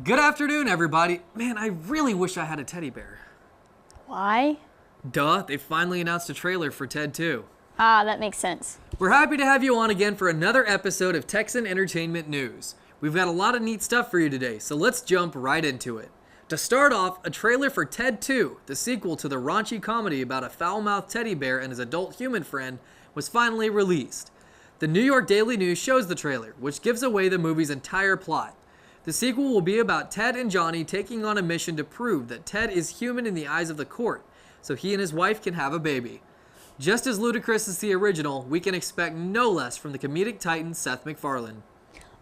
Good afternoon, everybody. Man, I really wish I had a teddy bear. Why? Duh, they finally announced a trailer for Ted 2. Ah, that makes sense. We're happy to have you on again for another episode of Texan Entertainment News. We've got a lot of neat stuff for you today, so let's jump right into it. To start off, a trailer for Ted 2, the sequel to the raunchy comedy about a foul-mouthed teddy bear and his adult human friend, was finally released. The New York Daily News shows the trailer, which gives away the movie's entire plot. The sequel will be about Ted and Johnny taking on a mission to prove that Ted is human in the eyes of the court, so he and his wife can have a baby. Just as ludicrous as the original, we can expect no less from the comedic titan Seth MacFarlane.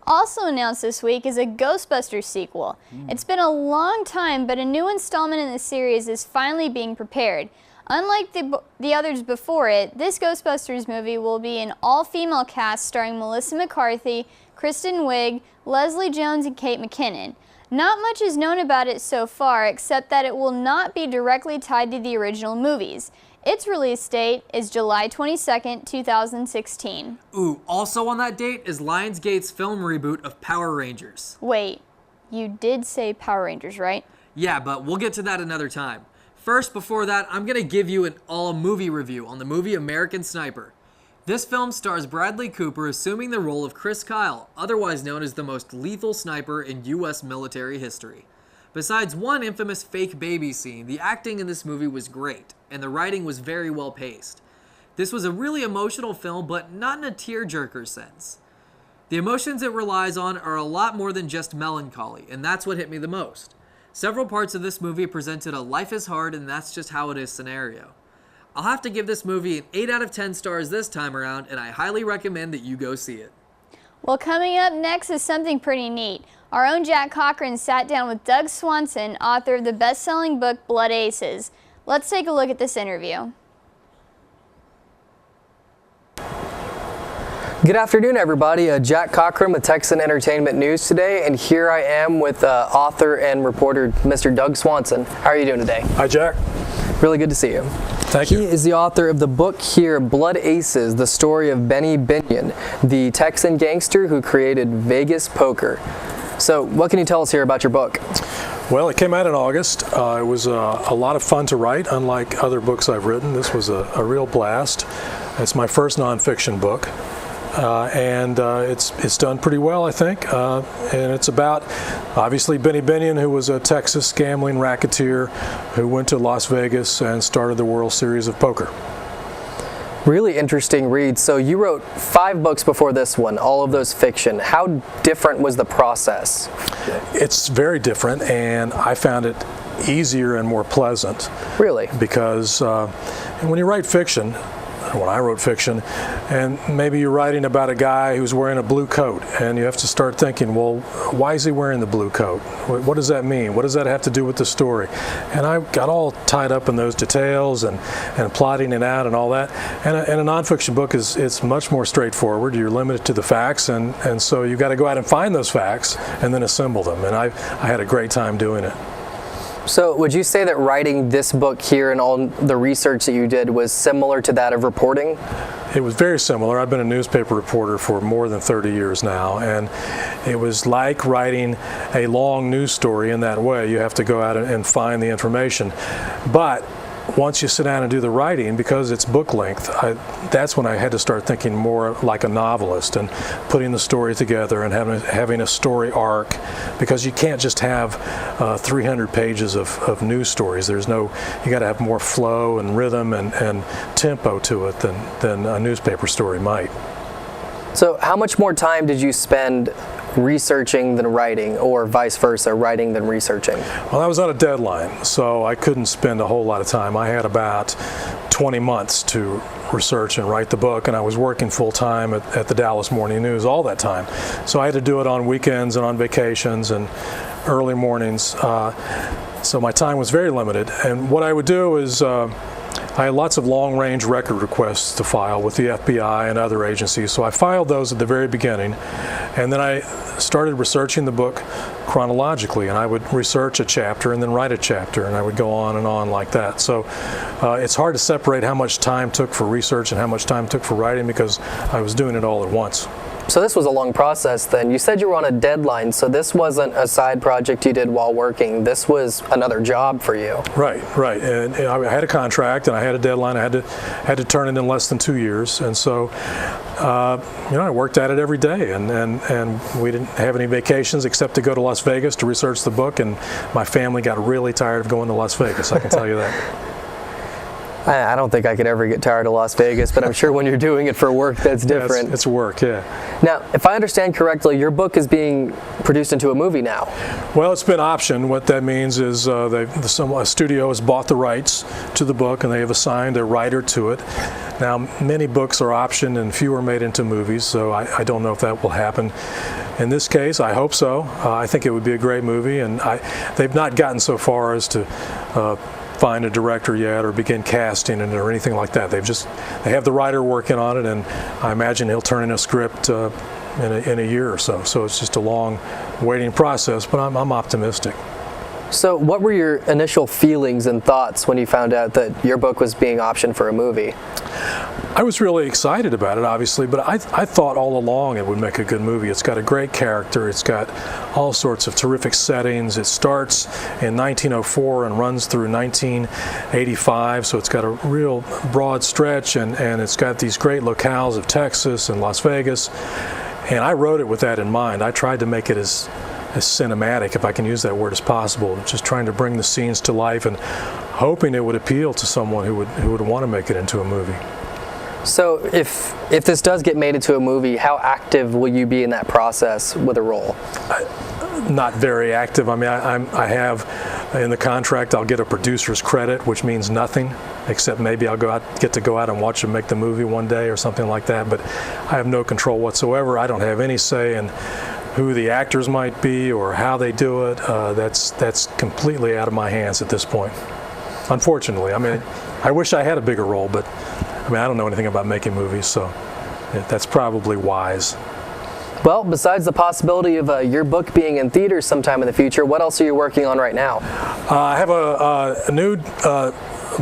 Also announced this week is a Ghostbusters sequel. It's been a long time, but a new installment in the series is finally being prepared. Unlike the others before it, this Ghostbusters movie will be an all-female cast starring Melissa McCarthy, Kristen Wiig, Leslie Jones, and Kate McKinnon. Not much is known about it so far, except that it will not be directly tied to the original movies. Its release date is July 22nd, 2016. Ooh, also on that date is Lionsgate's film reboot of Power Rangers. Wait, you did say Power Rangers, right? Yeah, but we'll get to that another time. First, before that, I'm going to give you an all-movie review on the movie American Sniper. This film stars Bradley Cooper assuming the role of Chris Kyle, otherwise known as the most lethal sniper in U.S. military history. Besides one infamous fake baby scene, the acting in this movie was great, and the writing was very well paced. This was a really emotional film, but not in a tearjerker sense. The emotions it relies on are a lot more than just melancholy, and that's what hit me the most. Several parts of this movie presented a life is hard and that's just how it is scenario. I'll have to give this movie an 8 out of 10 stars this time around, and I highly recommend that you go see it. Well, coming up next is something pretty neat. Our own Jack Cochran sat down with Doug Swanson, author of the best-selling book Blood Aces. Let's take a look at this interview. Good afternoon, everybody. Jack Cochran with Texan Entertainment News today, and here I am with author and reporter Mr. Doug Swanson. How are you doing today? Hi, Jack. Really good to see you. Thank you. He is the author of the book here, Blood Aces, the story of Benny Binion, the Texan gangster who created Vegas poker. So what can you tell us here about your book? Well, it came out in August. It was a lot of fun to write, unlike other books I've written. This was a real blast. It's my first nonfiction book. And it's done pretty well, I think. And it's about, obviously, Benny Binion, who was a Texas gambling racketeer who went to Las Vegas and started the World Series of Poker. Really interesting read. So you wrote 5 books before this one, all of those fiction. How different was the process? It's very different, and I found it easier and more pleasant. Really? Because when you write fiction, when I wrote fiction, and maybe you're writing about a guy who's wearing a blue coat, and you have to start thinking, well, why is he wearing the blue coat? What does that mean? What does that have to do with the story? And I got all tied up in those details and plotting it out and all that. And a nonfiction book it's much more straightforward. You're limited to the facts, and so you've got to go out and find those facts and then assemble them. And I had a great time doing it. So would you say that writing this book here and all the research that you did was similar to that of reporting? It was very similar. I've been a newspaper reporter for more than 30 years now, and it was like writing a long news story in that way. You have to go out and find the information. But once you sit down and do the writing, because it's book length, that's when I had to start thinking more like a novelist and putting the story together and having a story arc, because you can't just have 300 pages of news stories. You got to have more flow and rhythm and tempo to it than a newspaper story might. So how much more time did you spend researching than writing, or vice versa, writing than researching? Well, I was on a deadline, so I couldn't spend a whole lot of time. I had about 20 months to research and write the book, and I was working full-time at the Dallas Morning News all that time. So I had to do it on weekends and on vacations and early mornings. So my time was very limited, and what I would do is I had lots of long-range record requests to file with the FBI and other agencies, so I filed those at the very beginning, and then I started researching the book chronologically, and I would research a chapter and then write a chapter, and I would go on and on like that. So it's hard to separate how much time took for research and how much time took for writing, because I was doing it all at once. So this was a long process then. You said you were on a deadline, so this wasn't a side project you did while working. This was another job for you. Right. And I had a contract and I had a deadline. I had to turn it in less than 2 years, and so I worked at it every day. And we didn't have any vacations except to go to Las Vegas to research the book. And my family got really tired of going to Las Vegas. I can tell you that. I don't think I could ever get tired of Las Vegas, but I'm sure when you're doing it for work, that's different. It's work, yeah. Now, if I understand correctly, your book is being produced into a movie now. Well, it's been optioned. What that means is a studio has bought the rights to the book, and they have assigned a writer to it. Now, many books are optioned and few are made into movies, so I don't know if that will happen. In this case, I hope so. I think it would be a great movie, and they've not gotten so far as to find a director yet or begin casting it or anything like that. They have the writer working on it, and I imagine he'll turn in a script in a year or so. So it's just a long waiting process, but I'm optimistic. So what were your initial feelings and thoughts when you found out that your book was being optioned for a movie? I was really excited about it, obviously, but I thought all along it would make a good movie. It's got a great character. It's got all sorts of terrific settings. It starts in 1904 and runs through 1985, so it's got a real broad stretch, and it's got these great locales of Texas and Las Vegas. And I wrote it with that in mind. I tried to make it as cinematic, if I can use that word, as possible, just trying to bring the scenes to life and hoping it would appeal to someone who would want to make it into a movie. So if this does get made into a movie, how active will you be in that process with a role? Not very active. I mean, I have in the contract I'll get a producer's credit, which means nothing, except maybe I'll get to go out and watch them make the movie one day or something like that. But I have no control whatsoever. I don't have any say in who the actors might be or how they do it. That's completely out of my hands at this point, unfortunately. I mean, I wish I had a bigger role, but I mean, I don't know anything about making movies, so that's probably wise. Well, besides the possibility of your book being in theaters sometime in the future, what else are you working on right now? I have a new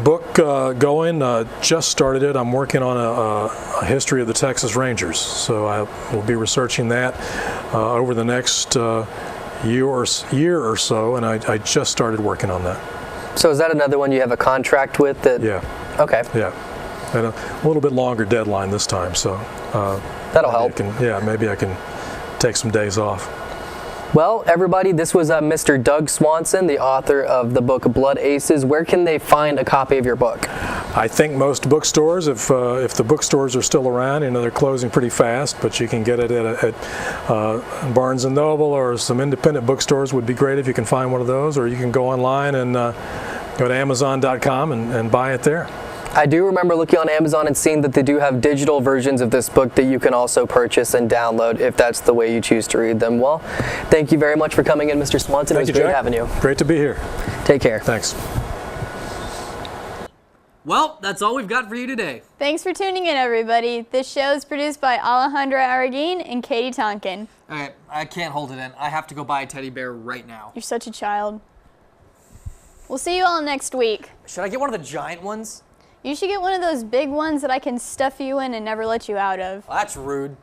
book going, just started it. I'm working on a history of the Texas Rangers, so I will be researching that over the next year or so, and I just started working on that. So is that another one you have a contract with? Yeah. Okay. Yeah. And a little bit longer deadline this time, so that'll help. Maybe I can take some days off. Well, everybody, this was Mr. Doug Swanson, the author of the book Blood Aces. Where can they find a copy of your book? I think most bookstores, if the bookstores are still around, they're closing pretty fast, but you can get it at Barnes & Noble, or some independent bookstores would be great if you can find one of those, or you can go online and go to Amazon.com and buy it there. I do remember looking on Amazon and seeing that they do have digital versions of this book that you can also purchase and download if that's the way you choose to read them. Well, thank you very much for coming in, Mr. Swanson. Thank it was you, great Jack. having you. Great to be here. Take care. Thanks. Well, that's all we've got for you today. Thanks for tuning in, everybody. This show is produced by Alejandra Araguin and Katie Tonkin. All right, I can't hold it in. I have to go buy a teddy bear right now. You're such a child. We'll see you all next week. Should I get one of the giant ones? You should get one of those big ones that I can stuff you in and never let you out of. Well, that's rude.